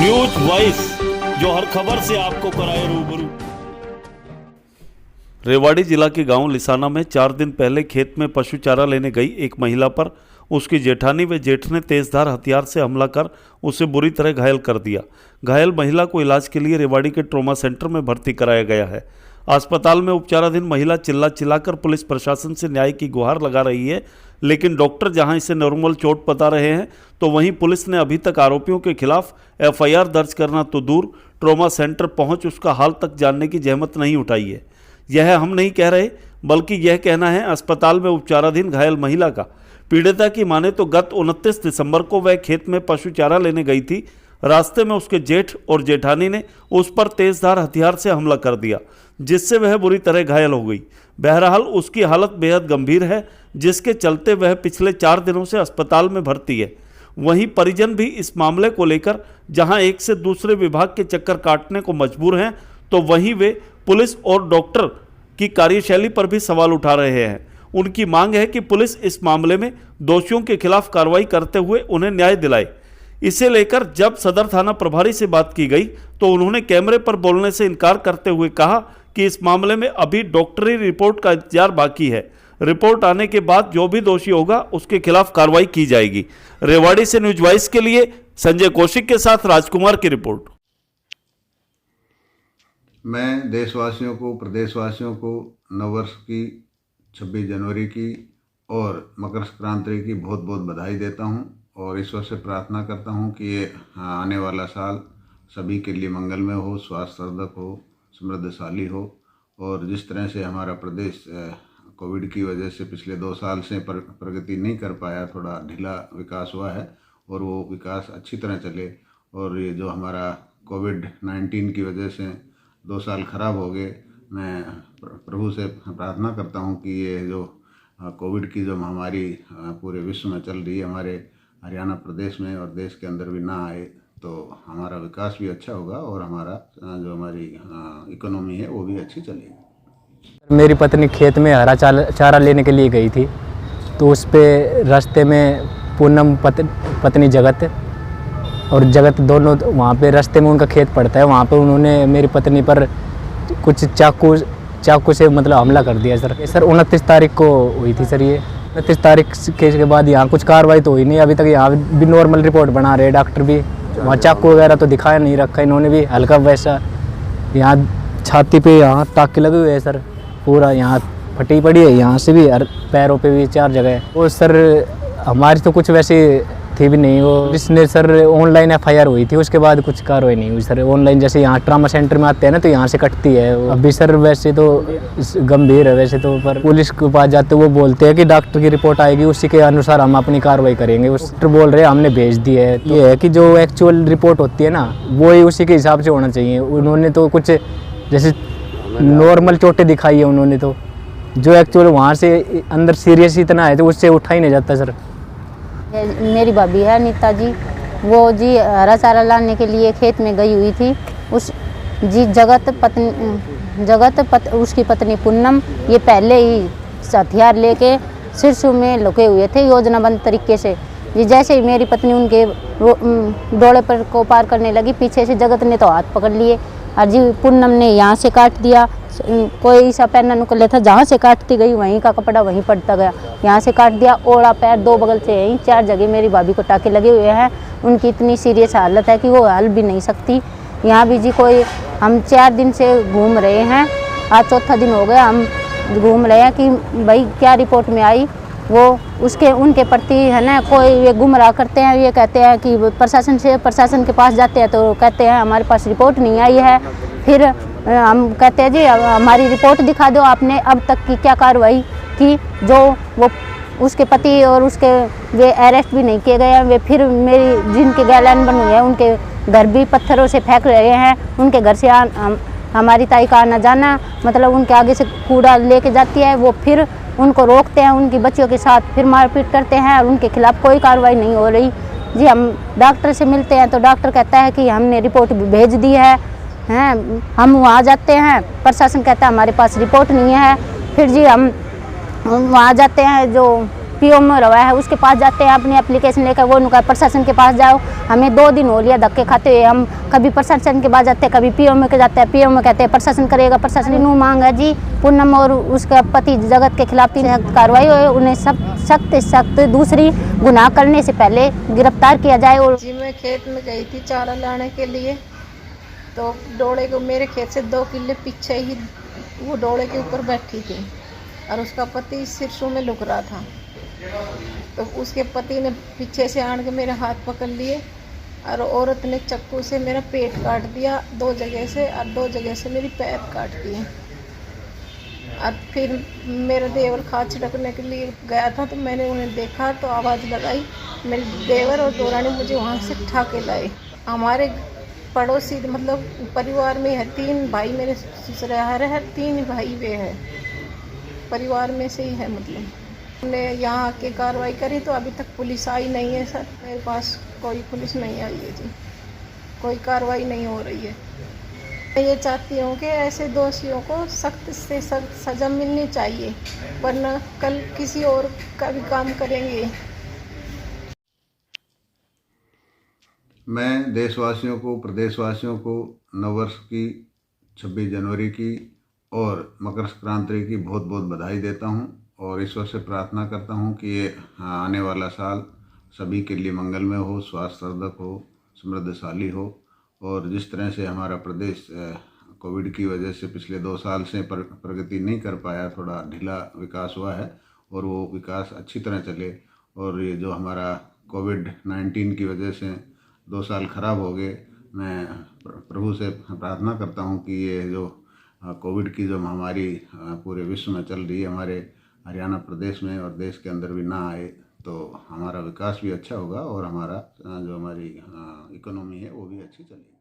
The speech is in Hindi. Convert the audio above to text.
न्यूज वॉइस, जो हर खबर से आपको कराए रूबरू। रेवाड़ी जिला के गांव लिसाना में 4 दिन पहले खेत में पशु चारा लेने गई एक महिला पर उसकी जेठानी व जेठ ने तेजधार हथियार से हमला कर उसे बुरी तरह घायल कर दिया। घायल महिला को इलाज के लिए रेवाड़ी के ट्रॉमा सेंटर में भर्ती कराया गया है। अस्पताल में उपचाराधीन महिला चिल्लाकर पुलिस प्रशासन से न्याय की गुहार लगा रही है, लेकिन डॉक्टर जहां इसे नॉर्मल चोट बता रहे हैं, तो वहीं पुलिस ने अभी तक आरोपियों के खिलाफ एफआईआर दर्ज करना तो दूर, ट्रॉमा सेंटर पहुंच उसका हाल तक जानने की जहमत नहीं उठाई है। यह हम नहीं कह रहे, बल्कि यह कहना है अस्पताल में उपचाराधीन घायल महिला का। पीड़िता की माने तो गत 29 दिसंबर को वह खेत में पशु चारा लेने गई थी। रास्ते में उसके जेठ और जेठानी ने उस पर तेजधार हथियार से हमला कर दिया, जिससे वह बुरी तरह घायल हो गई। बहरहाल उसकी हालत बेहद गंभीर है, जिसके चलते वह पिछले 4 दिनों से अस्पताल में भर्ती है। वहीं परिजन भी इस मामले को लेकर जहां एक से दूसरे विभाग के चक्कर काटने को मजबूर हैं, तो वहीं वे पुलिस और डॉक्टर की कार्यशैली पर भी सवाल उठा रहे हैं। उनकी मांग है कि पुलिस इस मामले में दोषियों के खिलाफ कार्रवाई करते हुए उन्हें न्याय दिलाए। इसे लेकर जब सदर थाना प्रभारी से बात की गई, तो उन्होंने कैमरे पर बोलने से इनकार करते हुए कहा कि इस मामले में अभी डॉक्टरी रिपोर्ट का इंतजार बाकी है। रिपोर्ट आने के बाद जो भी दोषी होगा उसके खिलाफ कार्रवाई की जाएगी। रेवाड़ी से न्यूज वॉइस के लिए संजय कौशिक के साथ राजकुमार की रिपोर्ट। मैं देशवासियों को, प्रदेशवासियों को नववर्ष की 26 जनवरी की और मकर संक्रांति की बहुत बहुत बधाई देता हूं और ईश्वर से प्रार्थना करता हूं कि ये आने वाला साल सभी के लिए मंगलमय हो, स्वास्थ्यवर्धक हो, समृद्धशाली हो। और जिस तरह से हमारा प्रदेश कोविड की वजह से पिछले 2 साल से प्रगति नहीं कर पाया, थोड़ा ढीला विकास हुआ है और वो विकास अच्छी तरह चले। और ये जो हमारा कोविड-19 की वजह से 2 साल खराब हो गए, मैं प्रभु से प्रार्थना करता हूं कि ये जो कोविड की जो महामारी पूरे विश्व में चल रही है, हमारे हरियाणा प्रदेश में और देश के अंदर भी ना आए, तो हमारा विकास भी अच्छा होगा और हमारा जो हमारी इकोनॉमी है वो भी अच्छी चलेगी। मेरी पत्नी खेत में हरा चारा लेने के लिए गई थी, तो उस पे रास्ते में पूनम पत्नी जगत और जगत दोनों वहाँ पे रास्ते में उनका खेत पड़ता है, वहाँ पे उन्होंने मेरी पत्नी पर कुछ चाकू से मतलब हमला कर दिया सर 29 तारीख को हुई थी सर। ये 29 तारीख के बाद यहाँ कुछ कार्रवाई तो हुई नहीं अभी तक। यहाँ भी नॉर्मल रिपोर्ट बना रहे डॉक्टर भी, वहाँ चाकू वगैरह तो दिखाया नहीं रखा इन्होंने भी, हल्का वैसा। यहाँ छाती पे यहाँ टाँके लगे हुए हैं सर, पूरा यहाँ फटी पड़ी है, यहाँ से भी पैरों पे भी 4 जगह। वो सर हमारी तो कुछ वैसे थी भी नहीं। वो इसने सर ऑनलाइन एफआईआर हुई थी, उसके बाद कुछ कार्रवाई नहीं हुई सर। ऑनलाइन जैसे यहाँ ट्रामा सेंटर में आते हैं ना, तो यहाँ से कटती है। अभी सर वैसे तो गंभीर है वैसे तो, पर पुलिस के पास जाते वो बोलते हैं कि डॉक्टर की रिपोर्ट आएगी, उसी के अनुसार हम अपनी कार्रवाई करेंगे। डॉक्टर बोल रहे हैं हमने भेज दी है। ये है कि जो एक्चुअल रिपोर्ट होती है ना, वो ही उसी के हिसाब से होना चाहिए। उन्होंने तो कुछ जैसे नॉर्मल चोटें दिखाई है उन्होंने, तो जो एक्चुअल वहाँ से अंदर सीरियस इतना है तो उससे उठा ही नहीं जाता सर। मेरी भाभी है नीता जी, वो जी हरा चारा लाने के लिए खेत में गई हुई थी। उस जी उसकी पत्नी पूनम, ये पहले ही हथियार लेके सिरसू में लुके हुए थे योजनाबद्ध तरीके से। जी जैसे ही मेरी पत्नी उनके डोले पर को पार करने लगी, पीछे से जगत ने तो हाथ पकड़ लिए और जी पूनम ने यहाँ से काट दिया। कोई सा पैर निकले था, जहाँ से काटती गई वहीं का कपड़ा वहीं पड़ता गया, यहाँ से काट दिया। ओड़ा पैर 2 बगल से यहीं 4 जगह मेरी भाभी को टाँके लगे हुए हैं। उनकी इतनी सीरियस हालत है कि वो हल भी नहीं सकती। यहाँ भी जी कोई हम 4 दिन से घूम रहे हैं, आज 4था दिन हो गया हम घूम रहे हैं कि भाई क्या रिपोर्ट में आई, वो उसके उनके प्रति है ना कोई ये गुमराह करते हैं। ये कहते हैं कि प्रशासन के पास जाते हैं तो कहते हैं हमारे पास रिपोर्ट नहीं आई है। फिर हम कहते हैं जी हमारी रिपोर्ट दिखा दो, आपने अब तक की क्या कार्रवाई की। जो वो उसके पति और उसके वे अरेस्ट भी नहीं किए गए हैं। वे फिर मेरी जिनके गैलन बन हुई है उनके घर भी पत्थरों से फेंक रहे हैं। उनके घर से हमारी ताई का आना जाना, मतलब उनके आगे से कूड़ा लेके जाती है, वो फिर उनको रोकते हैं, उनकी बच्चियों के साथ फिर मारपीट करते हैं और उनके खिलाफ कोई कार्रवाई नहीं हो रही। जी हम डॉक्टर से मिलते हैं तो डॉक्टर कहता है कि हमने रिपोर्ट भेज दी है, हम वहाँ जाते हैं, प्रशासन कहता है हमारे पास रिपोर्ट नहीं है। फिर जी हम वहाँ जाते हैं, जो पीओ में रवा है उसके पास जाते हैं अपनी एप्लीकेशन लेकर, वो उनका प्रशासन के पास जाओ। हमें 2 दिन हो लिया धक्के खाते हुए। हम कभी प्रशासन के पास जाते हैं, कभी पीओ में के जाते हैं। पीओ में कहते हैं प्रशासन करेगा, प्रशासन नु मांग है जी पूनम और उसका पति जगत के खिलाफ 3 सख्त कार्रवाई हो, उन्हें सख्त दूसरी गुनाह करने से पहले गिरफ्तार किया जाए। और जी मैं खेत में गई थी चारा लाने के लिए, तो डोड़े को मेरे खेत से 2 किले पीछे ही वो डोड़े के ऊपर बैठी थी और उसका पति सिरसों में लुक रहा था। तो उसके पति ने पीछे से आन के मेरे हाथ पकड़ लिए और औरत ने चाकू से मेरा पेट काट दिया 2 जगह से, और 2 जगह से मेरी पैर काट दिए। और फिर मेरा देवर खाद छिड़कने के लिए गया था, तो मैंने उन्हें देखा तो आवाज़ लगाई। मेरे देवर और दोरानी मुझे वहाँ से उठा के लाए। हमारे पड़ोसी मतलब परिवार में है 3 भाई, मेरे ससुराल है 3 भाई वे है, परिवार में से ही है। मतलब हमने यहाँ आके कार्रवाई करी तो अभी तक पुलिस आई नहीं है सर, मेरे पास कोई पुलिस नहीं आई है जी, कोई कार्रवाई नहीं हो रही है। मैं ये चाहती हूँ कि ऐसे दोषियों को सख्त से सख्त सज़ा मिलनी चाहिए, वरना कल किसी और का भी काम करेंगे। मैं देशवासियों को, प्रदेशवासियों को नववर्ष की 26 जनवरी की और मकर संक्रांति की बहुत बहुत बधाई देता हूं, और ईश्वर से प्रार्थना करता हूं कि ये आने वाला साल सभी के लिए मंगलमय हो, स्वास्थ्यवर्धक हो, समृद्धशाली हो। और जिस तरह से हमारा प्रदेश कोविड की वजह से पिछले 2 साल से प्रगति नहीं कर पाया, थोड़ा ढीला विकास हुआ है, और वो विकास अच्छी तरह चले। और ये जो हमारा कोविड-19 की वजह से 2 साल खराब हो गए, मैं प्रभु से प्रार्थना करता हूँ कि ये जो कोविड की जो महामारी पूरे विश्व में चल रही है, हमारे हरियाणा प्रदेश में और देश के अंदर भी ना आए, तो हमारा विकास भी अच्छा होगा और हमारा जो हमारी इकोनॉमी है वो भी अच्छी चलेगी।